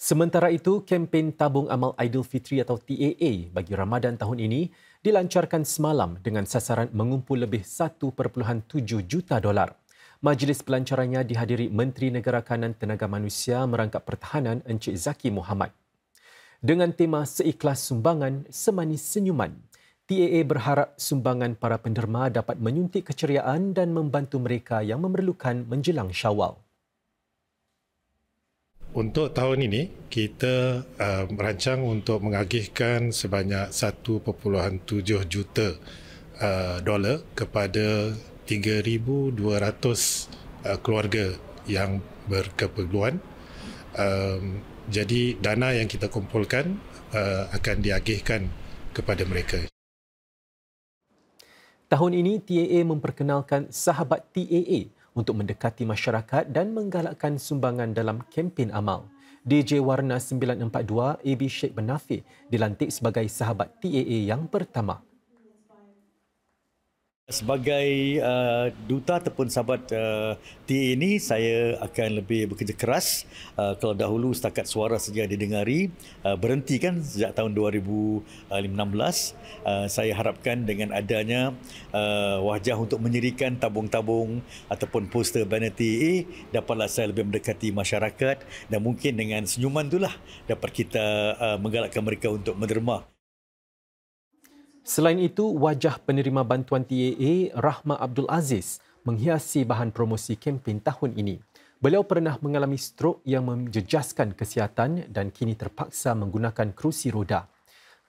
Sementara itu, kempen Tabung Amal Aidilfitri atau TAA bagi Ramadan tahun ini dilancarkan semalam dengan sasaran mengumpul lebih 1.7 juta dolar. Majlis pelancarannya dihadiri Menteri Negara Kanan Tenaga Manusia Merangkap Pertahanan Encik Zaki Mohamad. Dengan tema Seikhlas Sumbangan, Semanis Senyuman, TAA berharap sumbangan para penderma dapat menyuntik keceriaan dan membantu mereka yang memerlukan menjelang Syawal. Untuk tahun ini, kita merancang untuk mengagihkan sebanyak 1.7 juta dolar kepada 3,200 keluarga yang berkeperluan. Jadi, dana yang kita kumpulkan akan diagihkan kepada mereka. Tahun ini, TAA memperkenalkan Sahabat TAA untuk mendekati masyarakat dan menggalakkan sumbangan dalam kempen amal. DJ Warna 942 AB Sheikh Benafi dilantik sebagai Sahabat TAA yang pertama. Sebagai duta ataupun sahabat TA ini, saya akan lebih bekerja keras. Kalau dahulu setakat suara saja didengari, berhenti kan sejak tahun 2016. Saya harapkan dengan adanya wajah untuk menyerikan tabung-tabung ataupun poster banner TA, dapatlah saya lebih mendekati masyarakat dan mungkin dengan senyuman itulah dapat kita menggalakkan mereka untuk menderma. Selain itu, wajah penerima bantuan TAA, Rahma Abdul Aziz, menghiasi bahan promosi kempen tahun ini. Beliau pernah mengalami strok yang menjejaskan kesihatan dan kini terpaksa menggunakan kerusi roda.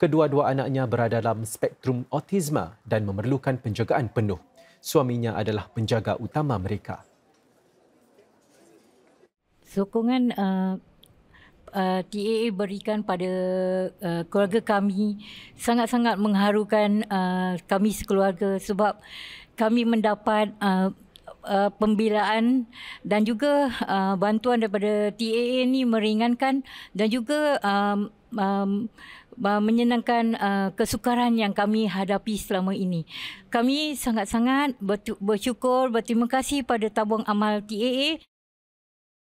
Kedua-dua anaknya berada dalam spektrum autisma dan memerlukan penjagaan penuh. Suaminya adalah penjaga utama mereka. Sokongan TAA berikan pada keluarga kami sangat-sangat mengharukan kami sekeluarga sebab kami mendapat pembelaan dan juga bantuan daripada TAA ini meringankan dan juga menyenangkan kesukaran yang kami hadapi selama ini. Kami sangat-sangat bersyukur, berterima kasih pada Tabung Amal TAA.